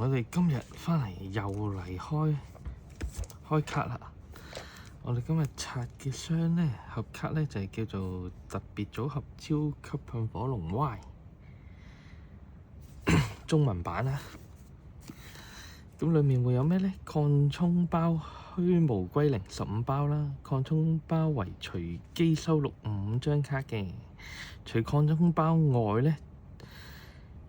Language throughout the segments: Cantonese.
我哋今日翻嚟又嚟開卡啦。我哋今日拆嘅箱呢，盒卡呢就係叫做特別組合超級噴火龍 Y 中文版啦。咁裡面會有咩呢？擴充包虛無歸零15包啦，擴充包為隨機收錄5張卡嘅。除擴充包外呢，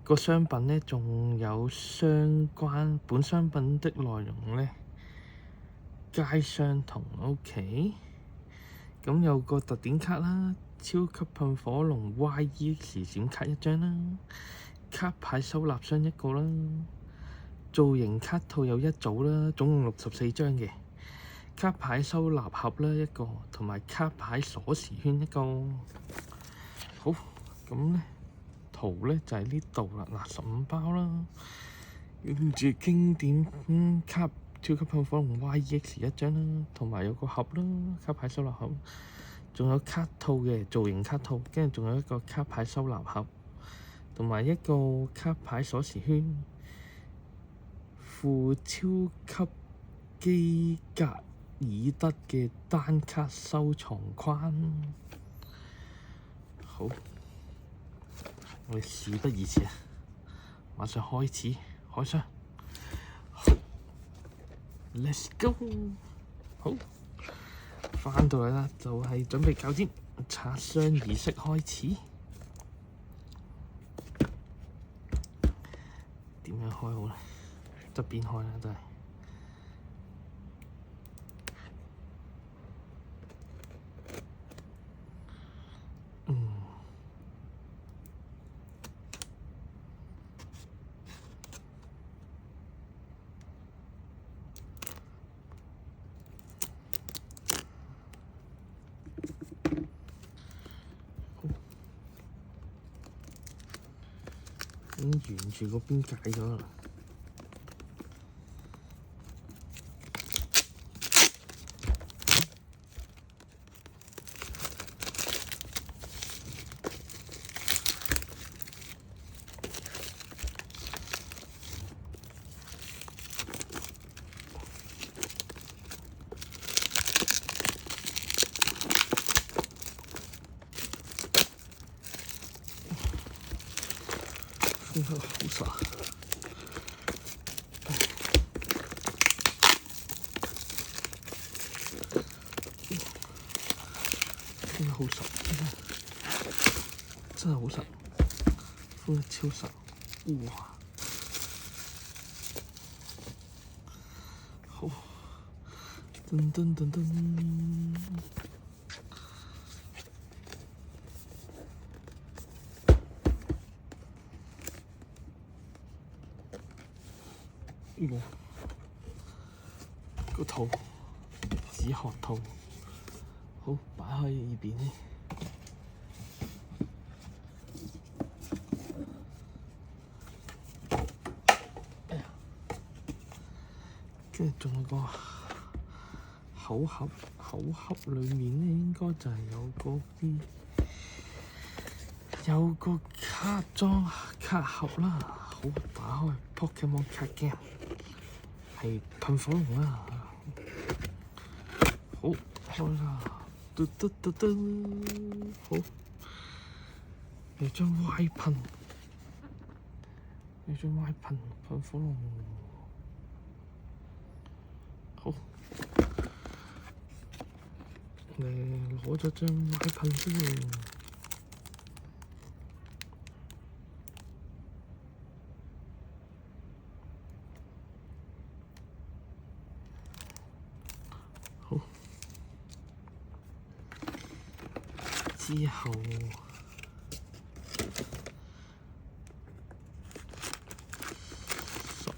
個商品呢仲有相關本商品的內容呢，皆相同。OK， 咁有個特典卡啦，超級噴火龍 YEX 閃卡1張啦，卡牌收納箱1個啦，造型卡套有1組啦，總共64張嘅。卡牌收納盒啦1個，同埋卡牌鎖匙圈1個。好，咁呢圖呢就喺呢度啦。嗱，15包啦，跟住經典卡超級噴火龍 YEX 1張啦，同埋有個盒啦，卡牌收納盒，仲有卡套嘅造型卡套，跟住仲有一個卡牌收納盒，同埋一個卡牌鎖匙圈，附超級基格爾德嘅單卡收藏框。好，我哋事不宜遲啊，馬上開始開箱。Let's go！ 好，翻到嚟啦，就係準備搞掂拆箱儀式開始。點樣開好咧？側邊開啦，都係。沿住嗰邊解咗啦。好實，真係好實，真係好實，真係超實，哇！好，噔噔噔噔。個套紙殼套，好擺開呢邊呢。跟住仲有個口盒，口盒裡面呢應該就係有個卡裝卡盒啦。好，打開 Pokemon Card Game。係噴火龍啦，好開啦，嘟嘟嘟嘟，好，有張 Y 噴，有張 Y 噴噴火龍，好，你攞咗張 Y 噴先。之後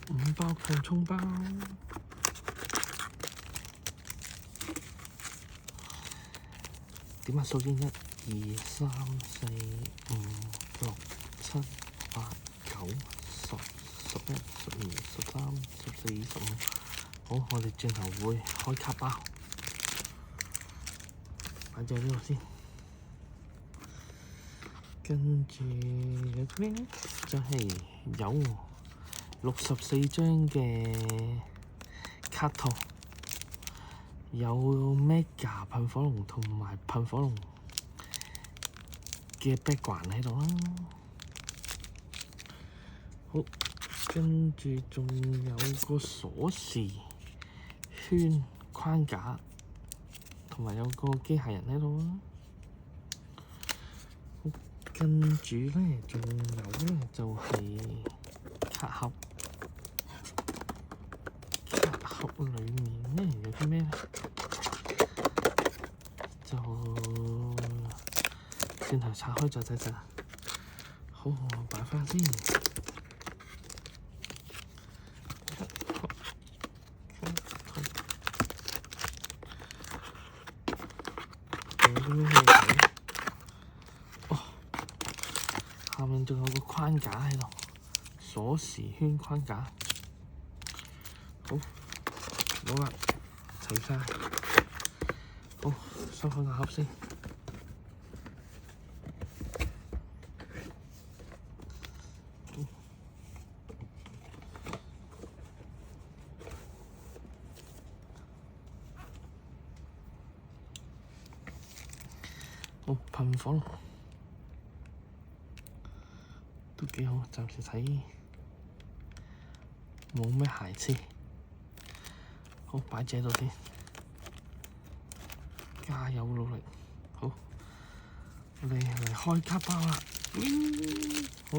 15包擴充包，點下數先，1、2、3、4、5、6、7、8、9、10、11、12、13、14、15。好，我哋轉頭會開卡包，擺咗呢度先。跟住有咩？就係有64張嘅卡套，有 Mega 噴火龍同埋噴火龍嘅 background 喺度啦。好，跟住仲有個鎖匙圈框架，同埋有個機械人喺度啦。跟住咧，仲有咧就係卡盒。卡盒裡面咧有啲咩咧？就轉頭拆開再睇睇。好，我擺翻先。有啲咩嚟？哦，下面仲有個框架喺度，鎖匙圈框架。好，好啦，齊晒。好，收翻個盒先。好，噴火龍都幾好，暫時睇冇咩瑕疵。好，擺喺度先，加油努力。好，我哋嚟開卡包啦。好，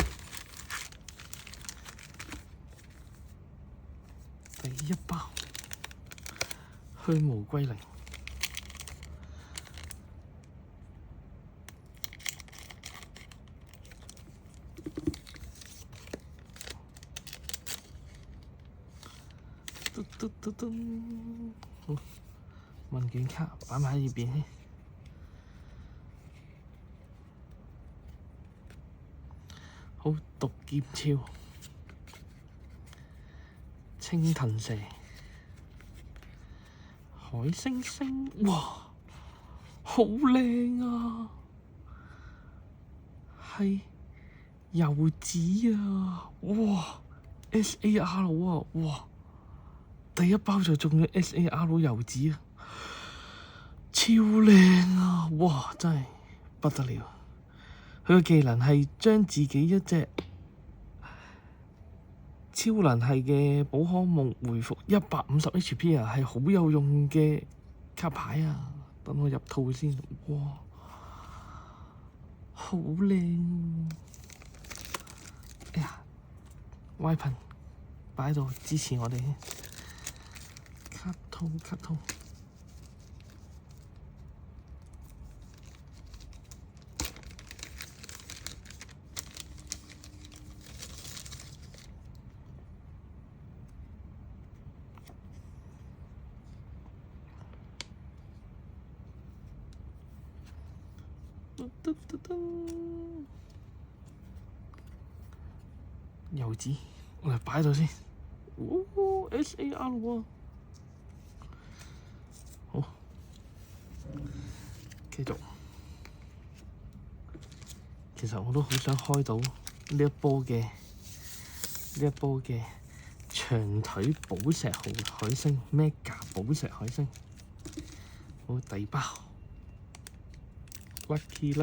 第一包虛無歸零。好，問卷卡擺埋喺呢邊先。好，毒劍超、青藤蛇、海星星，哇，好靚啊！係柚子啊，哇 ！SAR 啊，哇！第一包就中咗 SAR 柚子啊，超靚啊！哇，真係不得了！佢個技能係將自己一隻超能系嘅寶可夢回復150 HP 啊，係好有用嘅卡牌啊！等我入套先，哇，好靚！哎呀，Y 噴擺喺度支持我哋。卡通。柚子，我嚟擺喺度先。SAR 喎，好，繼續。其實我都好想開到呢一波嘅長腿寶石海星 Mega 寶石海星。好，第二包 Lucky。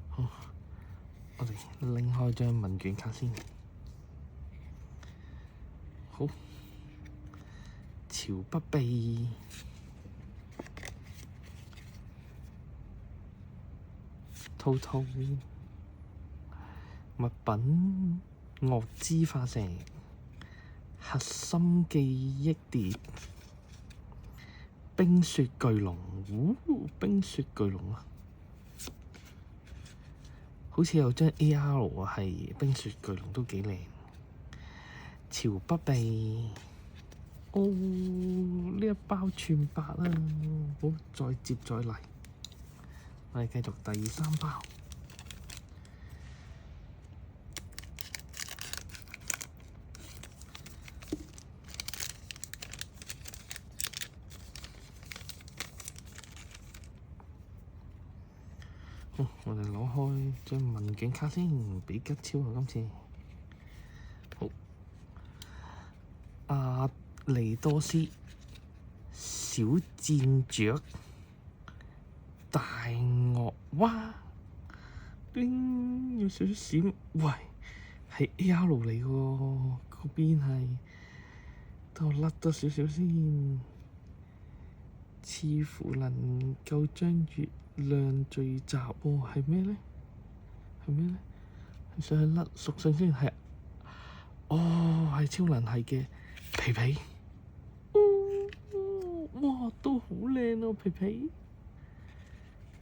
好，我哋拎開張問卷卡先。好，朝不避。兔物品惡之化石、核心記憶碟、冰雪巨龍，冰雪巨龍啊！好似有張 AR 啊，係冰雪巨龍都幾靚。朝不避，哦，呢一包串白啦，好，再接再厲，我哋繼續第三包。我哋攞開張問卷卡先，比吉超啊今次。好，阿利多斯、小箭雀、大鱷蛙，有少少閃，喂，係 AR 嚟喎，嗰邊係，等我甩多少少先，似乎能夠將月亮聚集喎，係咩咧？係咩咧？想去甩屬性先係，係超能系嘅皮皮，哇，都好靚喎皮皮，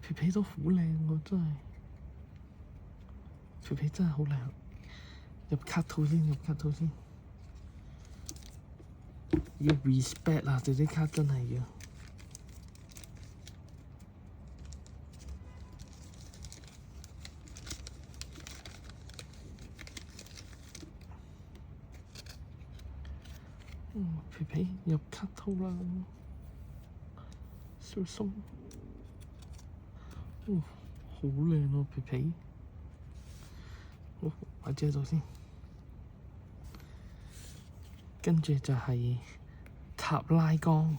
皮皮都好靚喎，真係，皮皮真係好靚，入卡套先，入卡套先，要 respect 啊！這啲卡真係要。皮皮入卡套啦，小鬆，好靚喎皮皮，擺住喺度先。跟住就係塔拉岡，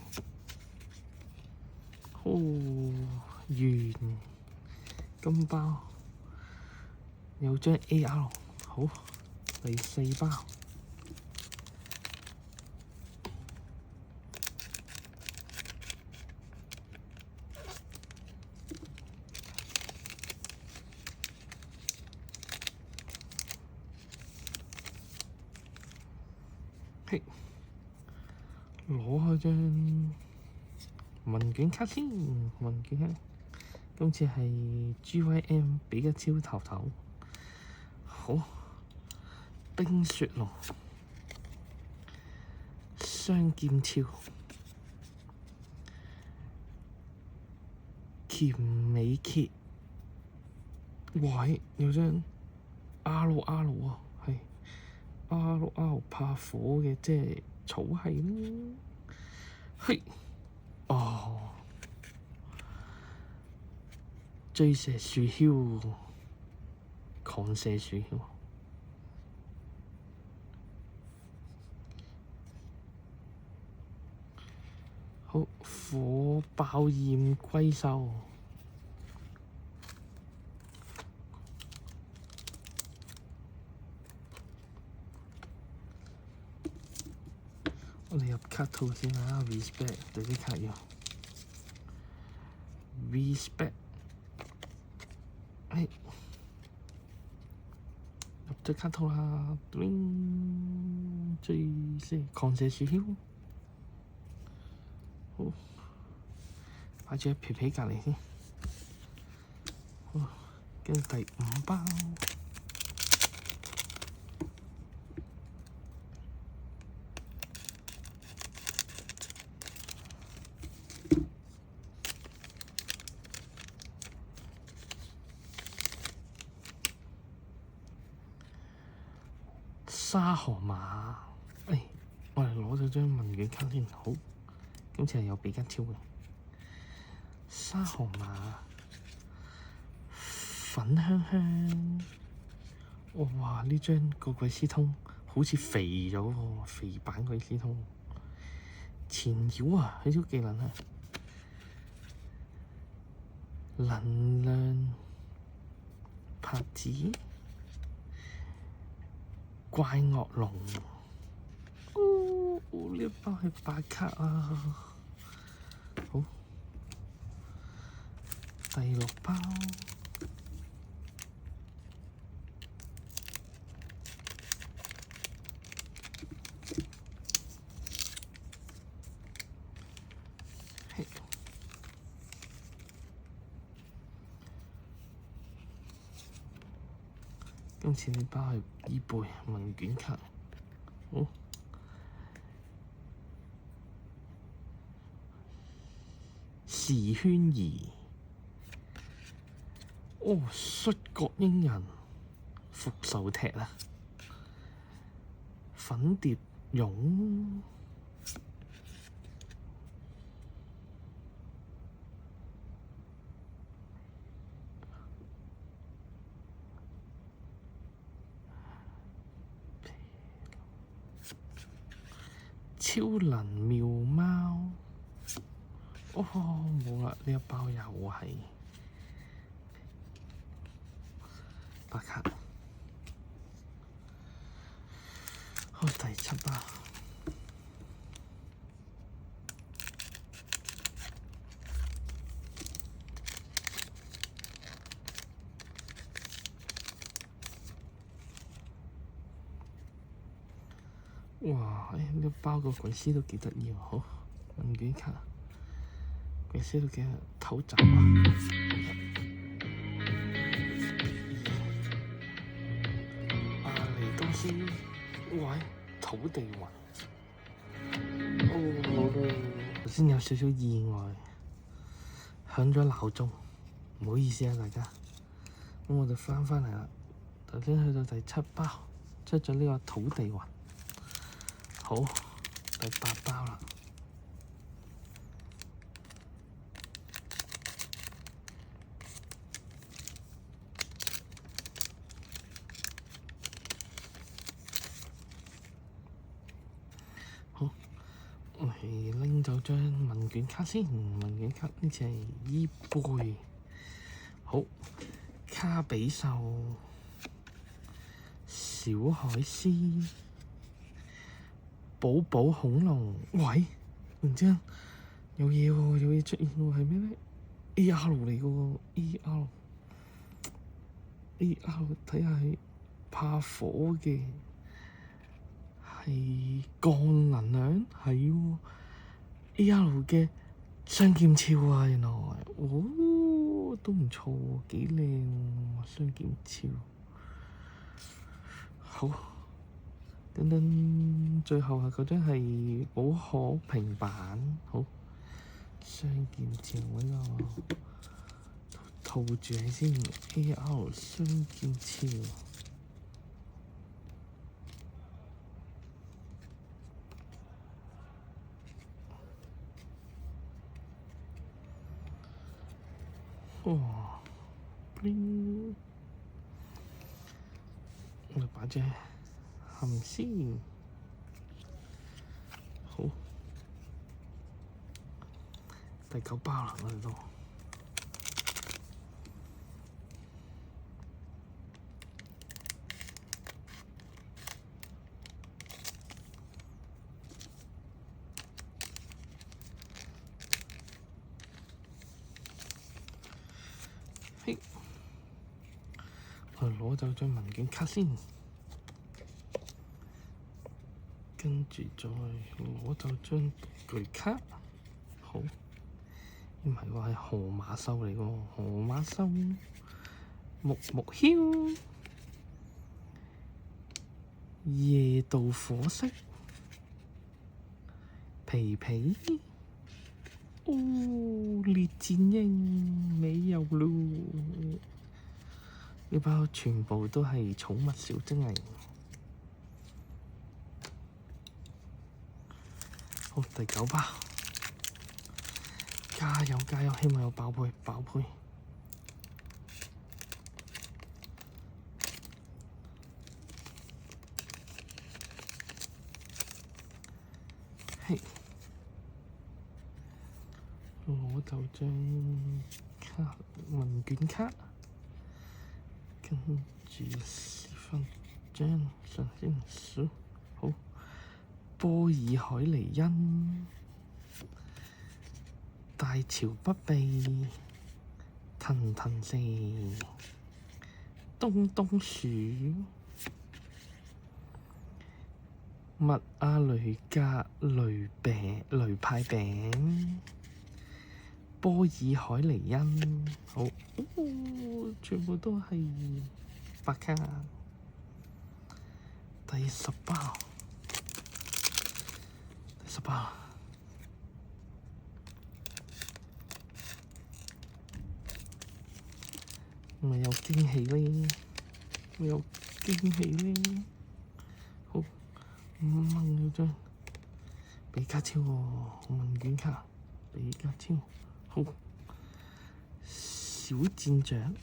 圓金包，有張 AR，好，第4包。攞開張問卷卡先，問卷卡，今次係 GYM 比吉超頭頭，好，冰雪龍、雙劍超、甜美揭，喂，有張 RR 啊，係 RR 怕火嘅，即係草係啦。嘿，追射樹梟，狂射樹梟，好，火爆焰龜獸，我哋入卡套先啦 ，respect 對啲卡要 respect，入咗卡套啦，追射狂射樹梟，好，擺住喺皮皮隔離先，好，跟住第5包。沙河馬，我哋攞咗張問卷卡先，好，今次係有比吉超嘅。沙河馬，粉香香，哇！呢張個鬼斯通好似肥咗喎，肥版鬼斯通。纏繞啊，佢招技能啊，能量拍子。怪惡龍，呢一包係8卡啊！好，第6包，今次呢包係伊貝問卷卡，好，時圈儀，摔角鷹人，復仇踢啊，粉蝶蛹，超能妙貓。哦，冇啦，呢一包又係白卡。好，第7包。哇！呢一包個鬼師都幾得意喎，好問卷卡，鬼師都幾頭斬啊！阿尼多斯，喂，土地雲，頭先有少少意外，響咗鬧鐘，唔好意思啊大家。咁我哋翻嚟啦，頭先去到第7包，出咗呢個土地雲。好，第8包啦。好，我哋拎走張問卷卡先。問卷卡呢次係伊貝。好，卡比獸、小海獅、寶寶恐龍。喂，突然之間有嘢喎，有嘢出現喎，係咩咧？AR 嚟嘅喎，AR 睇下係怕火嘅，係鋼能量，係喎，AR 嘅雙劍鞘啊，原來，哦，都唔錯喎，幾靚喎，雙劍鞘。好。噔噔，最後係嗰張係寶可平板，好，雙劍鞘揾個套住喺先 ，AR 雙劍鞘。哇 bling 我哋把隻含先，好，第9包啦，我哋都。嘿，我哋攞走張問卷卡先。跟住再攞走張巨卡，好，唔係喎，係河馬獸嚟喎，河馬獸，木木梟，夜渡火色，皮皮，哦，列戰鷹，未有咯，呢包全部都係寵物小精靈。好，第9包，加油加油，希望有爆配爆配。嘿，攞走張卡問卷卡，跟住試翻張上先數，好。波爾海尼恩、大潮不避、騰騰蛇、東東鼠、麥阿雷格雷派餅、波爾海尼恩，好，哦，全部都係白卡。第10包。10包，咪有驚喜咧，咪有驚喜咧。好，5蚊嗰張比卡超喎，問卷卡比卡超，好，小戰長、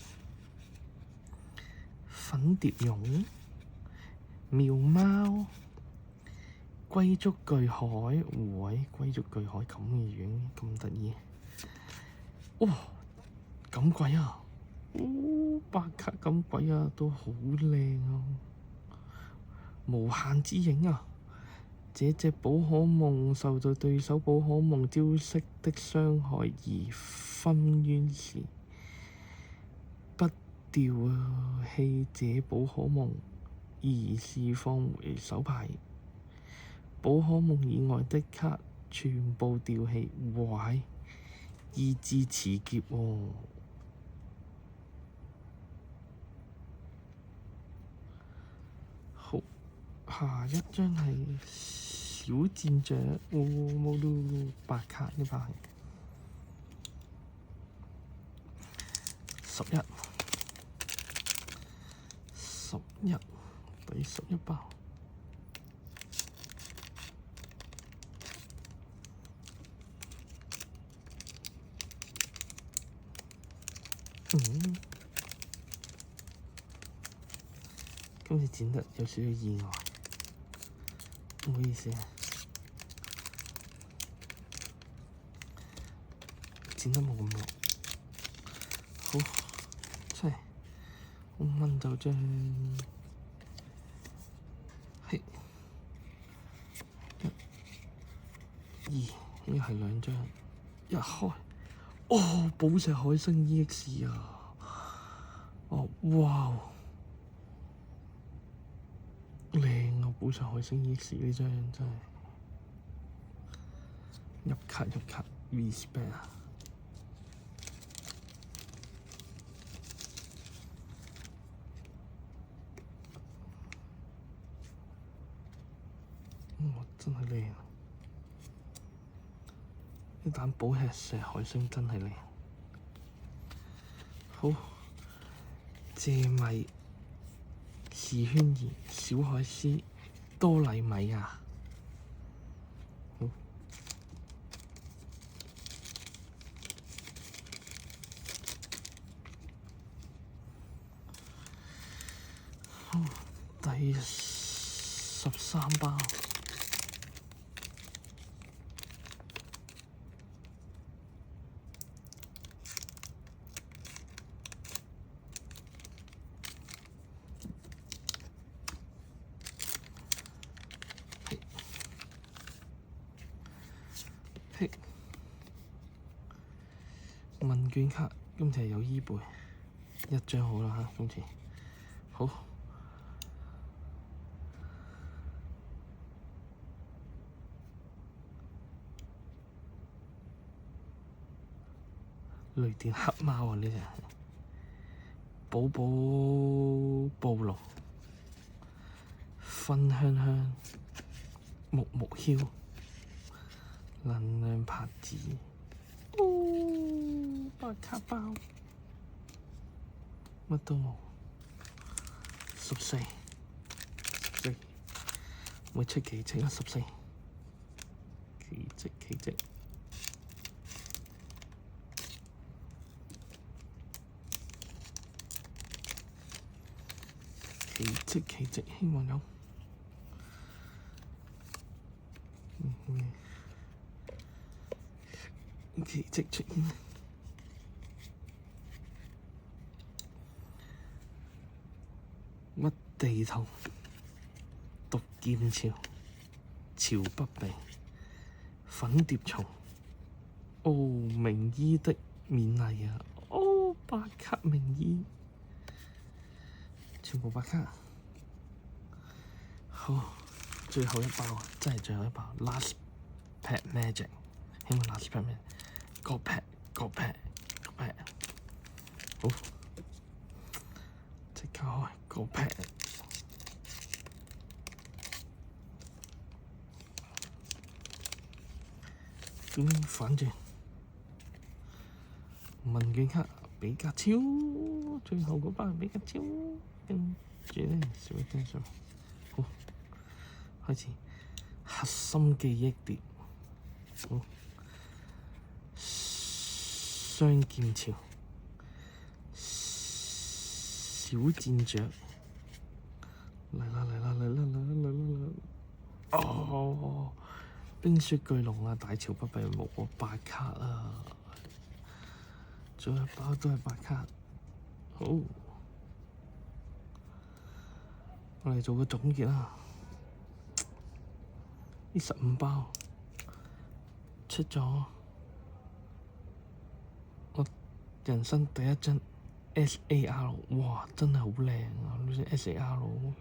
粉蝶蛹、妙貓。龜足巨海，喂，龜足巨海咁嘅樣，咁得意。哇！咁鬼啊！白卡咁鬼啊，都好靚啊！無限之影啊！這隻寶可夢受到對手寶可夢招式的傷害而昏淵時，不掉棄這寶可夢，而是放回手牌。寶可夢以外的卡全部掉棄，壞！意志持劫喎。好，下一張係小戰將，冇到白卡呢把係11，第11包。今次剪得有少少意外，唔好意思啊，剪得冇咁落。好，出嚟，我問就將係1、2，應該係2張，一開，哦，寶石海星 EX 啊！哦，哇！靚啊！寶石海星 EX 呢張真係入卡 respect 啊！真係靚啊！呢彈寶石海星真係靚。好，謝米是圈兒小海獅多禮米啊！好，第13包。問卷卡，今次係有伊貝1張好啦嚇，今次好。雷電黑貓啊！呢隻寶寶暴龍、芬香香、木木梟、能量拍子。白卡包，乜都冇。14，每出奇蹟啊！14，奇蹟。奇蹟，希望有。奇蹟出現。乜地圖？毒劍潮不避。粉蝶蟲。哦，名醫的勉勵啊！哦，白卡名醫。全部白卡。好，最後一包啊！真係最後一包 ，last pack magic， 希望 last pack magic， 個 pack，好，即刻開個 pack。反轉問卷卡比卡超，最後嗰包係比卡超，跟住呢小一張相，好，開始核心記憶碟，好，雙劍潮，小戰將，嚟啦！哦，冰雪巨龍啊，大潮不閉幕喎，8卡啊，仲有一包都係8卡。好，我哋做個總結啦。呢15包出咗我人生第一張 SAR， 哇！真係好靚啊！呢張 SAR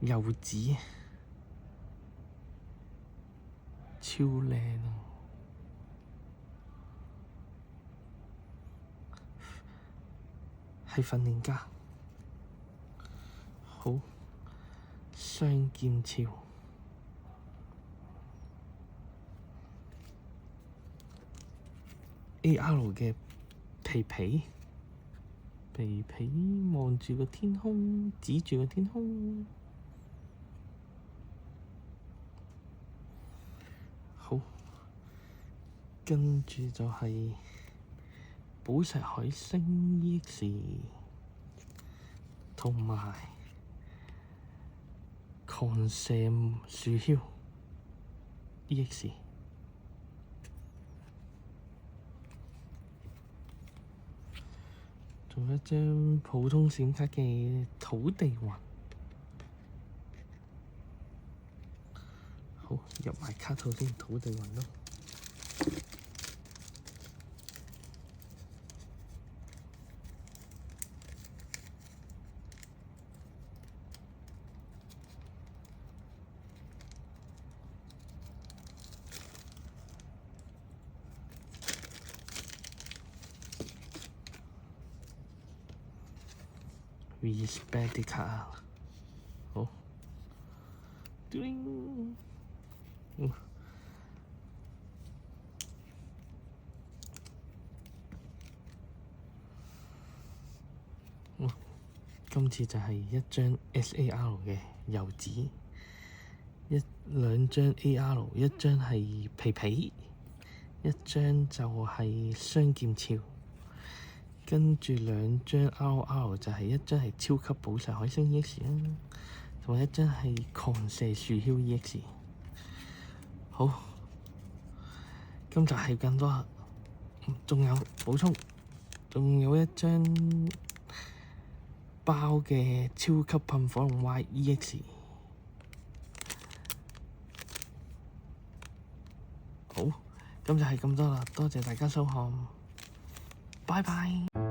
柚子超靚啊！係訓練家，好雙劍鞘。AR 嘅皮皮望住個天空，指住個天空。好，跟住就係寶石海星 EX 同埋狂射樹梟 EX。仲有一張普通閃卡嘅土地雲，好，入埋卡套先，土地雲咯。respect 啲卡，好，今次就係一張 SAR 嘅柚子，兩張 AR， 一張係皮皮，一張就係雙劍鞘。跟住兩張 RR 就係一張係超級寶石海星 EX 啦，同埋一張係狂射樹梟 EX。好，今集係咁多啦，仲有補充，仲有一張包嘅超級噴火龍 YEX。好，今集係咁多啦，多謝大家收看，拜拜。